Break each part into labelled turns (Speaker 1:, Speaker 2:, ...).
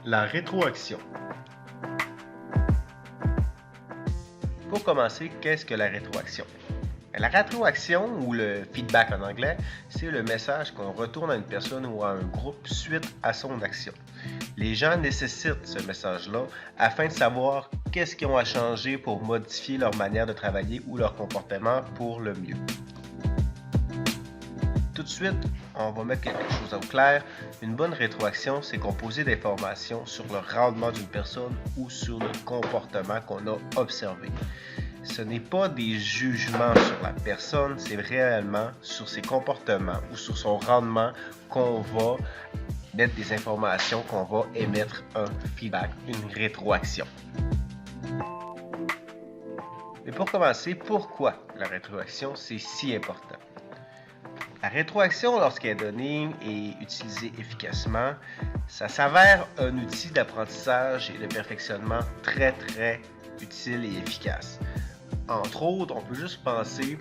Speaker 1: La rétroaction. Pour commencer, qu'est-ce que la rétroaction? La rétroaction, ou le feedback en anglais, c'est le message qu'on retourne à une personne ou à un groupe suite à son action. Les gens nécessitent ce message-là afin de savoir qu'est-ce qu'ils ont à changer pour modifier leur manière de travailler ou leur comportement pour le mieux. Tout de suite, on va mettre quelque chose au clair. Une bonne rétroaction, c'est composé d'informations sur le rendement d'une personne ou sur le comportement qu'on a observé. Ce n'est pas des jugements sur la personne, c'est réellement sur ses comportements ou sur son rendement qu'on va mettre des informations, qu'on va émettre un feedback, une rétroaction. Mais pour commencer, pourquoi la rétroaction, c'est si important? La rétroaction, lorsqu'elle est donnée et utilisée efficacement, ça s'avère un outil d'apprentissage et de perfectionnement très utile et efficace. Entre autres, on peut juste penser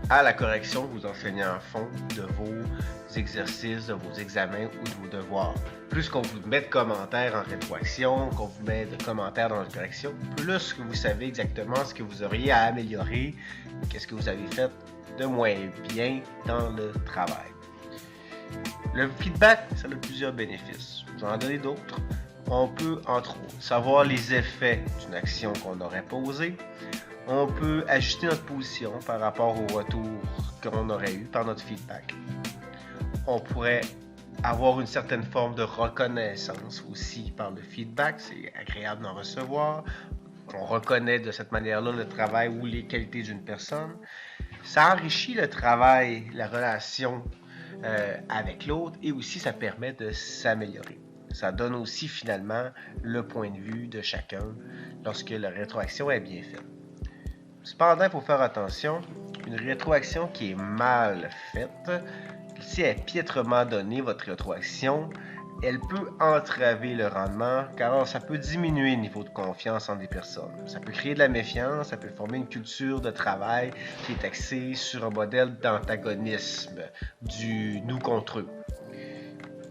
Speaker 1: à la correction que vos enseignants font de vos exercices, de vos examens ou de vos devoirs. Plus qu'on vous met de commentaires en rétroaction, qu'on vous met de commentaires dans la correction, plus que vous savez exactement ce que vous auriez à améliorer, qu'est-ce que vous avez fait de moins bien dans le travail. Le feedback, ça a plusieurs bénéfices. Je vais en donner d'autres. On peut, entre autres, savoir les effets d'une action qu'on aurait posée. On peut ajuster notre position par rapport au retour qu'on aurait eu par notre feedback. On pourrait avoir une certaine forme de reconnaissance aussi par le feedback. C'est agréable d'en recevoir. On reconnaît de cette manière-là le travail ou les qualités d'une personne. Ça enrichit le travail, la relation avec l'autre et aussi ça permet de s'améliorer. Ça donne aussi finalement le point de vue de chacun lorsque la rétroaction est bien faite. Cependant, il faut faire attention, une rétroaction qui est mal faite, si elle est piètrement donnée, votre rétroaction, elle peut entraver le rendement car ça peut diminuer le niveau de confiance entre des personnes. Ça peut créer de la méfiance, ça peut former une culture de travail qui est axée sur un modèle d'antagonisme, du nous contre eux.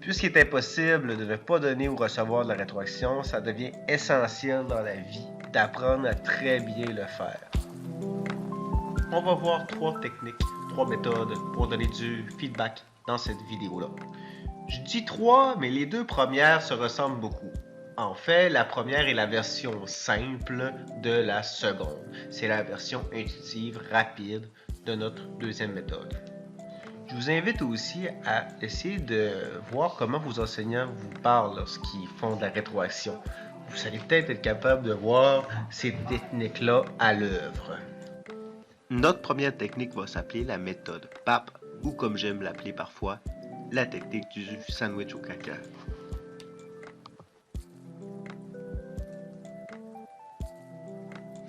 Speaker 1: Puisqu'il est impossible de ne pas donner ou recevoir de la rétroaction, ça devient essentiel dans la vie d'apprendre à très bien le faire. On va voir 3 techniques, 3 méthodes pour donner du feedback dans cette vidéo-là. Je dis 3, mais les 2 premières se ressemblent beaucoup. En fait, la première est la version simple de la seconde. C'est la version intuitive, rapide de notre deuxième méthode. Je vous invite aussi à essayer de voir comment vos enseignants vous parlent lorsqu'ils font de la rétroaction. Vous allez peut-être être capable de voir ces techniques-là à l'œuvre. Notre première technique va s'appeler la méthode PAP, ou comme j'aime l'appeler parfois, la technique du sandwich au caca.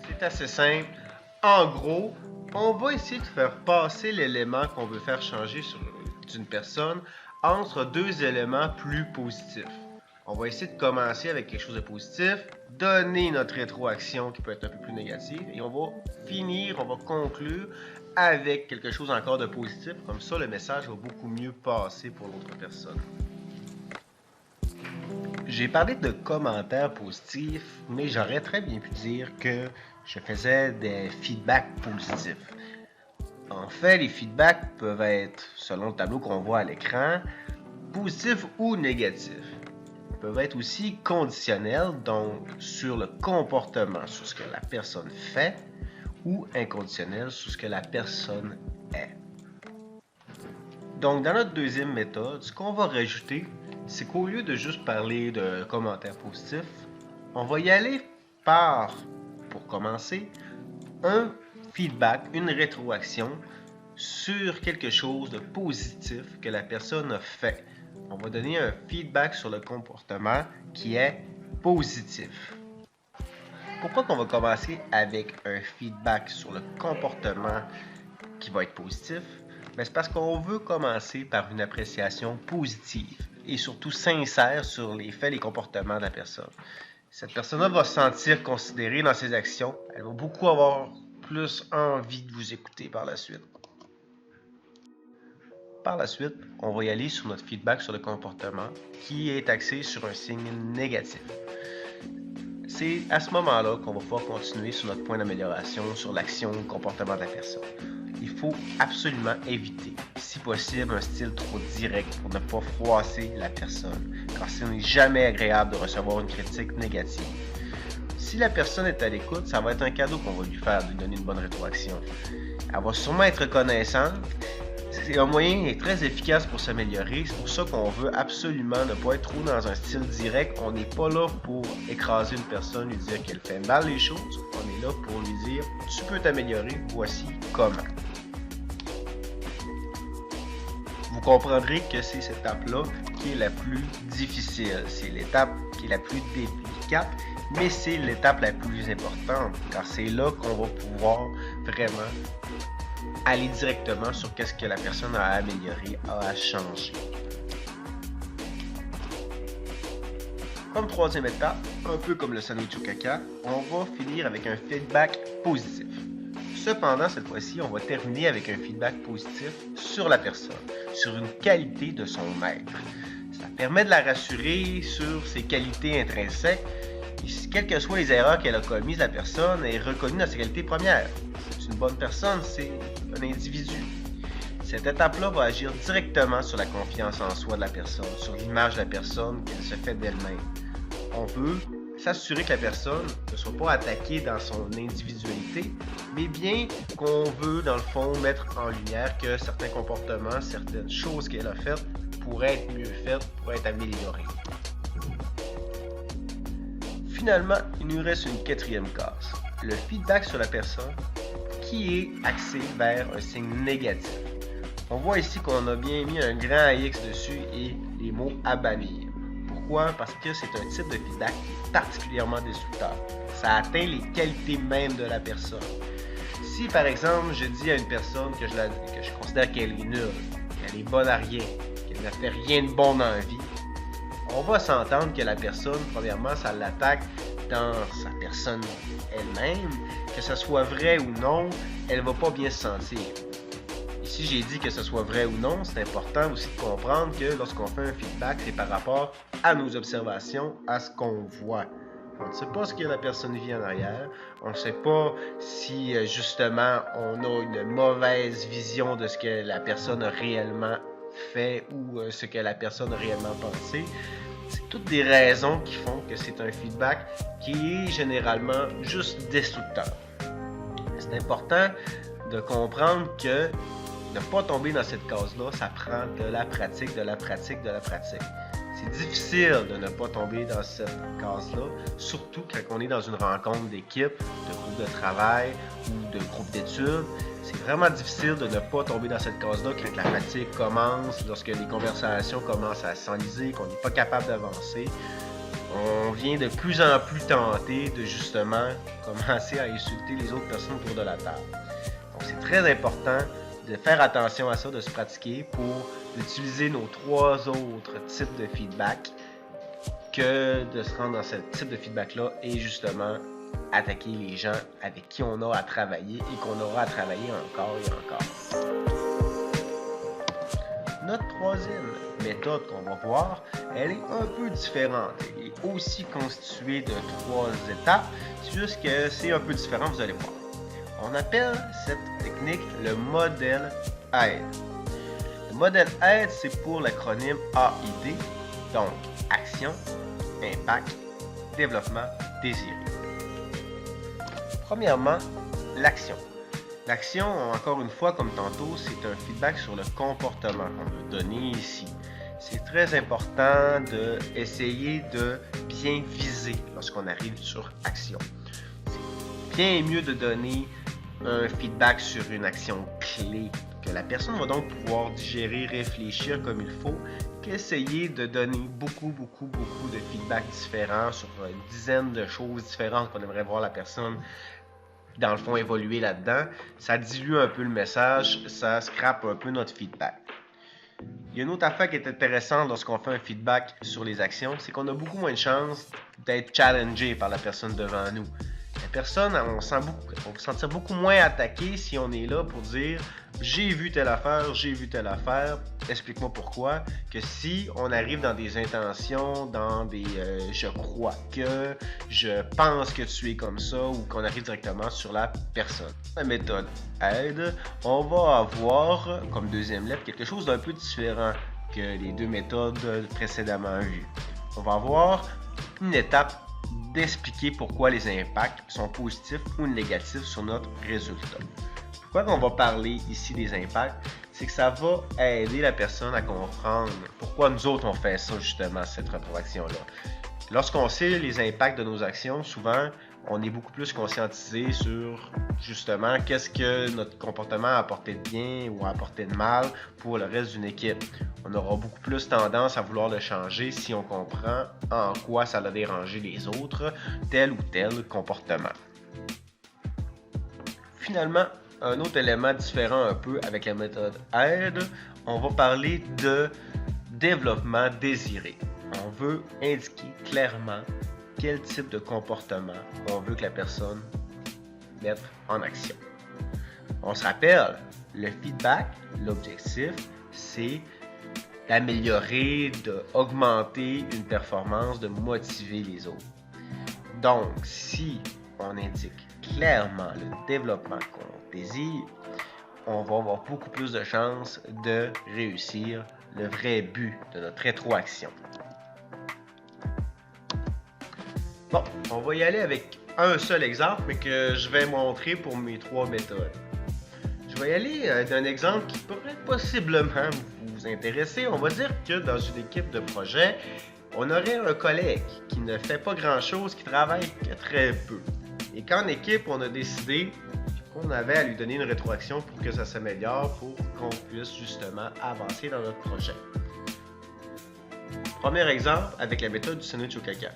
Speaker 1: C'est assez simple. En gros, on va essayer de faire passer l'élément qu'on veut faire changer d'une personne entre 2 éléments plus positifs. On va essayer de commencer avec quelque chose de positif, donner notre rétroaction qui peut être un peu plus négative, et on va finir, on va conclure avec quelque chose encore de positif. Comme ça, le message va beaucoup mieux passer pour l'autre personne. J'ai parlé de commentaires positifs, mais j'aurais très bien pu dire que je faisais des feedbacks positifs. En fait, les feedbacks peuvent être, selon le tableau qu'on voit à l'écran, positifs ou négatifs. Ils peuvent être aussi conditionnels, donc sur le comportement, sur ce que la personne fait, ou inconditionnels sur ce que la personne est. Donc, dans notre deuxième méthode, ce qu'on va rajouter, c'est qu'au lieu de juste parler de commentaires positifs, on va y aller par, pour commencer, un feedback, une rétroaction sur quelque chose de positif que la personne a fait. On va donner un feedback sur le comportement qui est positif. Pourquoi qu'on va commencer avec un feedback sur le comportement qui va être positif? Mais c'est parce qu'on veut commencer par une appréciation positive et surtout sincère sur les faits et les comportements de la personne. Cette personne-là va se sentir considérée dans ses actions. Elle va beaucoup avoir plus envie de vous écouter par la suite. Par la suite, on va y aller sur notre feedback sur le comportement qui est axé sur un signe négatif. C'est à ce moment-là qu'on va pouvoir continuer sur notre point d'amélioration, sur l'action ou le comportement de la personne. Il faut absolument éviter, si possible, un style trop direct pour ne pas froisser la personne, car ce n'est jamais agréable de recevoir une critique négative. Si la personne est à l'écoute, ça va être un cadeau qu'on va lui faire de lui donner une bonne rétroaction. Elle va sûrement être reconnaissante. C'est un moyen très efficace pour s'améliorer. C'est pour ça qu'on veut absolument ne pas être trop dans un style direct. On n'est pas là pour écraser une personne, lui dire qu'elle fait mal les choses. On est là pour lui dire « Tu peux t'améliorer, voici comment ». Vous comprendrez que c'est cette étape-là qui est la plus difficile. C'est l'étape qui est la plus délicate, mais c'est l'étape la plus importante, car c'est là qu'on va pouvoir vraiment aller directement sur qu'est-ce que la personne a amélioré, a changé. Comme troisième étape, un peu comme le sandwich au caca, on va finir avec un feedback positif. Cependant, cette fois-ci, on va terminer avec un feedback positif sur la personne, sur une qualité de son être. Ça permet de la rassurer sur ses qualités intrinsèques. Et quelles que soient les erreurs qu'elle a commises, la personne est reconnue dans ses qualités premières. C'est une bonne personne, c'est un individu. Cette étape-là va agir directement sur la confiance en soi de la personne, sur l'image de la personne qu'elle se fait d'elle-même. On veut s'assurer que la personne ne soit pas attaquée dans son individualité, mais bien qu'on veut, dans le fond, mettre en lumière que certains comportements, certaines choses qu'elle a faites pourraient être mieux faites, pourraient être améliorées. Finalement, il nous reste une quatrième case, le feedback sur la personne qui est axé vers un signe négatif. On voit ici qu'on a bien mis un grand X dessus et les mots à bannir. Pourquoi? Parce que c'est un type de feedback qui est particulièrement destructeur. Ça atteint les qualités même de la personne. Si par exemple je dis à une personne que je considère qu'elle est nulle, qu'elle est bonne à rien, qu'elle ne fait rien de bon dans la vie, on va s'entendre que la personne, premièrement, ça l'attaque dans sa personne elle-même, que ce soit vrai ou non, elle ne va pas bien se sentir. Ici, j'ai dit que ce soit vrai ou non, c'est important aussi de comprendre que lorsqu'on fait un feedback, c'est par rapport à nos observations, à ce qu'on voit. On ne sait pas ce que la personne vit en arrière, on ne sait pas si justement on a une mauvaise vision de ce que la personne a réellement fait ou ce que la personne a réellement pensé. C'est toutes des raisons qui font que c'est un feedback qui est généralement juste destructeur. C'est important de comprendre que ne pas tomber dans cette case-là, ça prend de la pratique, de la pratique, de la pratique. C'est difficile de ne pas tomber dans cette case-là, surtout quand on est dans une rencontre d'équipe, de groupe de travail ou de groupe d'études. C'est vraiment difficile de ne pas tomber dans cette case-là quand la pratique commence, lorsque les conversations commencent à s'enliser, qu'on n'est pas capable d'avancer. On vient de plus en plus tenté de justement commencer à insulter les autres personnes autour de la table. Donc c'est très important de faire attention à ça, de se pratiquer pour utiliser nos trois autres types de feedback que de se rendre dans ce type de feedback-là et justement attaquer les gens avec qui on a à travailler et qu'on aura à travailler encore et encore. Notre troisième méthode qu'on va voir, elle est un peu différente. Elle est aussi constituée de trois étapes, c'est juste que c'est un peu différent, vous allez voir. On appelle cette technique le modèle AID. Le modèle AID, c'est pour l'acronyme AID, donc action, impact, développement, désiré. Premièrement, l'action. L'action, encore une fois, comme tantôt, c'est un feedback sur le comportement qu'on veut donner ici. C'est très important d'essayer de bien viser lorsqu'on arrive sur action. C'est bien mieux de donner un feedback sur une action clé que la personne va donc pouvoir digérer, réfléchir comme il faut, qu'essayer de donner beaucoup de feedback différents sur une dizaine de choses différentes qu'on aimerait voir la personne dans le fond évoluer là-dedans. Ça dilue un peu le message, ça scrape un peu notre feedback. Il y a une autre affaire qui est intéressante lorsqu'on fait un feedback sur les actions, c'est qu'on a beaucoup moins de chances d'être challengé par la personne devant nous. La personnes on va se sentir beaucoup moins attaqué si on est là pour dire j'ai vu telle affaire, explique-moi pourquoi, que si on arrive dans des intentions, dans des je crois que, je pense que tu es comme ça, ou qu'on arrive directement sur la personne. La méthode aide, on va avoir comme deuxième lettre quelque chose d'un peu différent que les deux méthodes précédemment vues. On va avoir une étape d'expliquer pourquoi les impacts sont positifs ou négatifs sur notre résultat. Pourquoi on va parler ici des impacts? C'est que ça va aider la personne à comprendre pourquoi nous autres on fait ça justement, cette rétroaction-là. Lorsqu'on sait les impacts de nos actions, souvent on est beaucoup plus conscientisé sur justement qu'est-ce que notre comportement a apporté de bien ou a apporté de mal pour le reste d'une équipe. On aura beaucoup plus tendance à vouloir le changer si on comprend en quoi ça a dérangé les autres, tel ou tel comportement. Finalement, un autre élément différent un peu avec la méthode aide, on va parler de développement désiré. On veut indiquer clairement quel type de comportement on veut que la personne mette en action. On se rappelle, le feedback, l'objectif, c'est d'améliorer, d'augmenter une performance, de motiver les autres. Donc, si on indique clairement le développement qu'on désire, on va avoir beaucoup plus de chances de réussir le vrai but de notre rétroaction. Bon, on va y aller avec un seul exemple, mais que je vais montrer pour mes trois méthodes. Je vais y aller d'un exemple qui pourrait possiblement vous intéresser. On va dire que dans une équipe de projet, on aurait un collègue qui ne fait pas grand-chose, qui travaille que très peu. Et qu'en équipe, on a décidé qu'on avait à lui donner une rétroaction pour que ça s'améliore, pour qu'on puisse justement avancer dans notre projet. Premier exemple avec la méthode du sandwich au caca.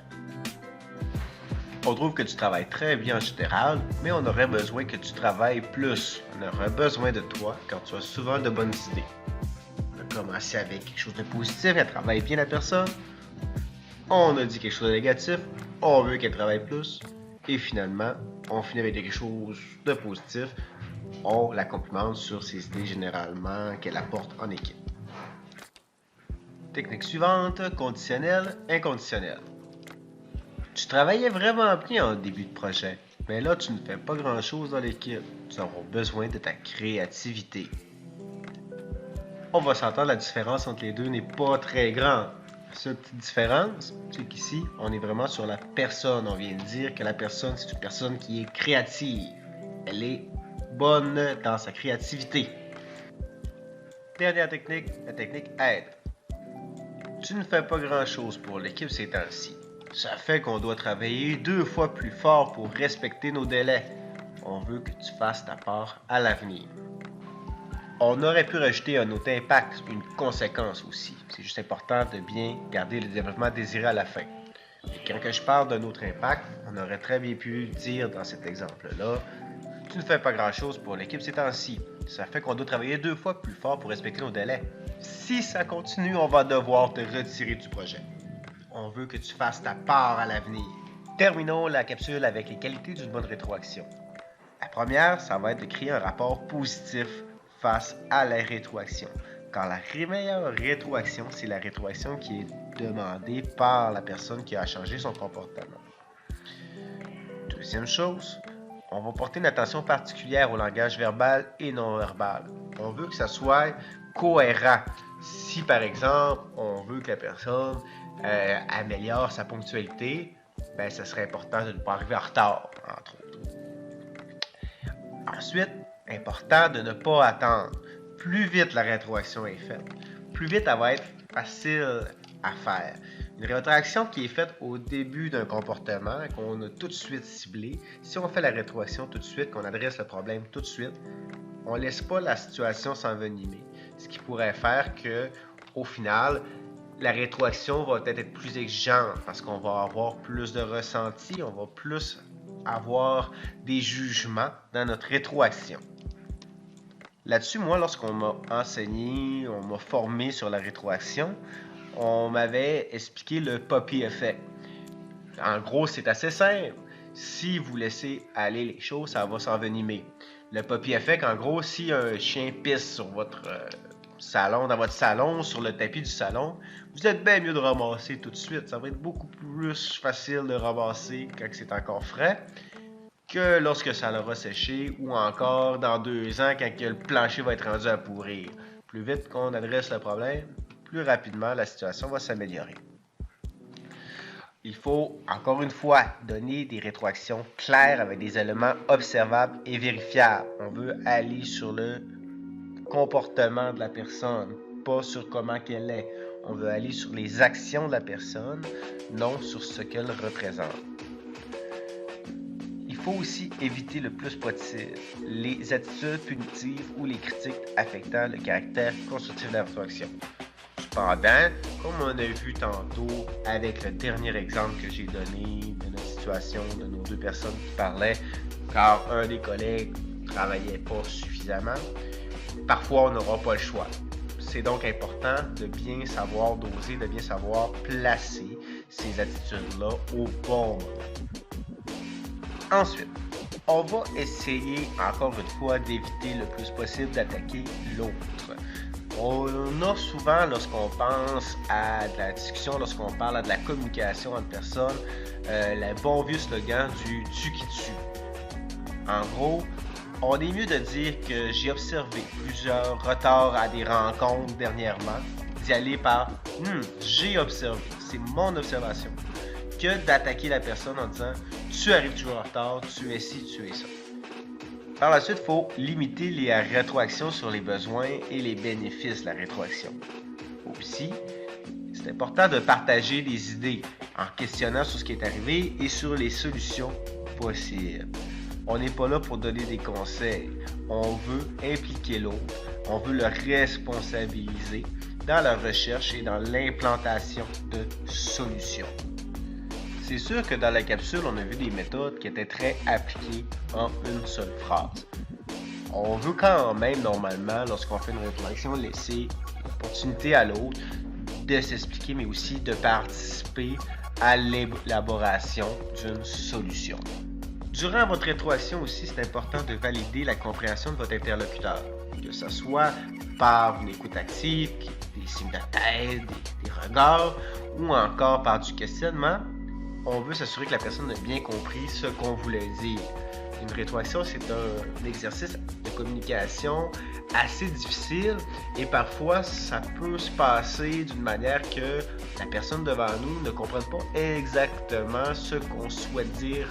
Speaker 1: On trouve que tu travailles très bien en général, mais on aurait besoin que tu travailles plus. On aurait besoin de toi quand tu as souvent de bonnes idées. On a commencé avec quelque chose de positif, elle travaille bien la personne. On a dit quelque chose de négatif, on veut qu'elle travaille plus. Et finalement, on finit avec quelque chose de positif. On la complimente sur ses idées généralement qu'elle apporte en équipe. Technique suivante, conditionnel, inconditionnel. Tu travaillais vraiment bien en début de projet, mais là tu ne fais pas grand chose dans l'équipe. Tu auras besoin de ta créativité. On va s'entendre, la différence entre les deux n'est pas très grande. La seule petite différence, c'est qu'ici, on est vraiment sur la personne. On vient de dire que la personne, c'est une personne qui est créative. Elle est bonne dans sa créativité. Dernière technique, la technique aide. Tu ne fais pas grand chose pour l'équipe ces temps-ci. Ça fait qu'on doit travailler 2 fois plus fort pour respecter nos délais. On veut que tu fasses ta part à l'avenir. On aurait pu rajouter un autre impact, une conséquence aussi. C'est juste important de bien garder le développement désiré à la fin. Et quand je parle d'un autre impact, on aurait très bien pu dire dans cet exemple-là, tu ne fais pas grand-chose pour l'équipe ces temps-ci. Ça fait qu'on doit travailler 2 fois plus fort pour respecter nos délais. Si ça continue, on va devoir te retirer du projet. On veut que tu fasses ta part à l'avenir. Terminons la capsule avec les qualités d'une bonne rétroaction. La première, ça va être de créer un rapport positif face à la rétroaction. Car la meilleure rétroaction, c'est la rétroaction qui est demandée par la personne qui a changé son comportement. Deuxième chose, on va porter une attention particulière au langage verbal et non verbal. On veut que ça soit cohérent. Si par exemple, on veut que la personne améliore sa ponctualité, ben, ça serait important de ne pas arriver en retard, entre autres. Ensuite, important de ne pas attendre. Plus vite la rétroaction est faite, plus vite elle va être facile à faire. Une rétroaction qui est faite au début d'un comportement, qu'on a tout de suite ciblé, si on fait la rétroaction tout de suite, qu'on adresse le problème tout de suite, on ne laisse pas la situation s'envenimer. Ce qui pourrait faire que, au final, la rétroaction va peut-être être plus exigeante parce qu'on va avoir plus de ressenti, on va plus avoir des jugements dans notre rétroaction. Là-dessus, moi, lorsqu'on m'a enseigné, on m'a formé sur la rétroaction, on m'avait expliqué le Poppy Effect. En gros, c'est assez simple. Si vous laissez aller les choses, ça va s'envenimer. Le puppy effect, en gros, si un chien pisse sur votre salon, dans votre salon, sur le tapis du salon, vous êtes bien mieux de ramasser tout de suite. Ça va être beaucoup plus facile de ramasser quand c'est encore frais que lorsque ça l'aura séché ou encore dans 2 ans quand le plancher va être rendu à pourrir. Plus vite qu'on adresse le problème, plus rapidement la situation va s'améliorer. Il faut, encore une fois, donner des rétroactions claires avec des éléments observables et vérifiables. On veut aller sur le comportement de la personne, pas sur comment qu'elle est. On veut aller sur les actions de la personne, non sur ce qu'elle représente. Il faut aussi éviter le plus possible les attitudes punitives ou les critiques affectant le caractère constructif de la rétroaction. Cependant, comme on a vu tantôt avec le dernier exemple que j'ai donné de notre situation, de nos 2 personnes qui parlaient, car un des collègues ne travaillait pas suffisamment, parfois on n'aura pas le choix. C'est donc important de bien savoir doser, de bien savoir placer ces attitudes-là au bon moment. Ensuite, on va essayer encore une fois d'éviter le plus possible d'attaquer l'autre. On a souvent, lorsqu'on pense à de la discussion, lorsqu'on parle de la communication entre personnes, le bon vieux slogan du « tu qui tue ». En gros, on est mieux de dire que j'ai observé plusieurs retards à des rencontres dernièrement, d'y aller par « j'ai observé, c'est mon observation », que d'attaquer la personne en disant « tu arrives toujours en retard, tu es ci, tu es ça ». Par la suite, il faut limiter les rétroactions sur les besoins et les bénéfices de la rétroaction. Aussi, c'est important de partager des idées en questionnant sur ce qui est arrivé et sur les solutions possibles. On n'est pas là pour donner des conseils. On veut impliquer l'autre, on veut le responsabiliser dans la recherche et dans l'implantation de solutions. C'est sûr que dans la capsule, on a vu des méthodes qui étaient très appliquées en une seule phrase. On veut quand même, normalement, lorsqu'on fait une réflexion, laisser l'opportunité à l'autre de s'expliquer, mais aussi de participer à l'élaboration d'une solution. Durant votre rétroaction aussi, c'est important de valider la compréhension de votre interlocuteur, que ce soit par une écoute active, des signes de tête, des regards, ou encore par du questionnement. On veut s'assurer que la personne a bien compris ce qu'on voulait dire. Une rétroaction, c'est un exercice de communication assez difficile et parfois ça peut se passer d'une manière que la personne devant nous ne comprenne pas exactement ce qu'on souhaite dire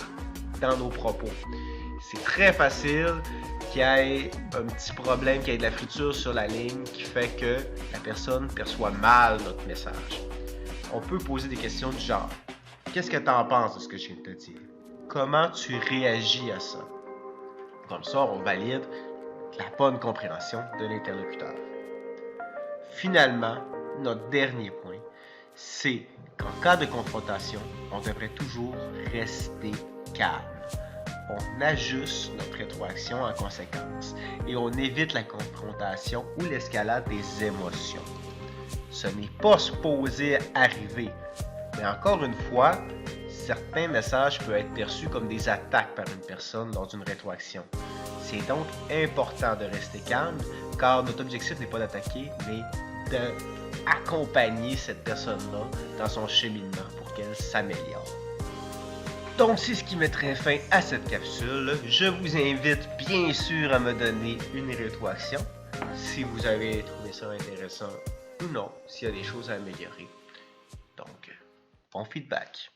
Speaker 1: dans nos propos. C'est très facile qu'il y ait un petit problème, qu'il y ait de la friture sur la ligne qui fait que la personne perçoit mal notre message. On peut poser des questions du genre: qu'est-ce que tu en penses de ce que je viens de te dire? Comment tu réagis à ça? Comme ça, on valide la bonne compréhension de l'interlocuteur. Finalement, notre dernier point, c'est qu'en cas de confrontation, on devrait toujours rester calme. On ajuste notre rétroaction en conséquence et on évite la confrontation ou l'escalade des émotions. Ce n'est pas supposé arriver, mais encore une fois, certains messages peuvent être perçus comme des attaques par une personne lors d'une rétroaction. C'est donc important de rester calme, car notre objectif n'est pas d'attaquer, mais d'accompagner cette personne-là dans son cheminement pour qu'elle s'améliore. Donc, c'est ce qui mettrait fin à cette capsule. Je vous invite bien sûr à me donner une rétroaction si vous avez trouvé ça intéressant ou non, s'il y a des choses à améliorer. Donc, bon feedback.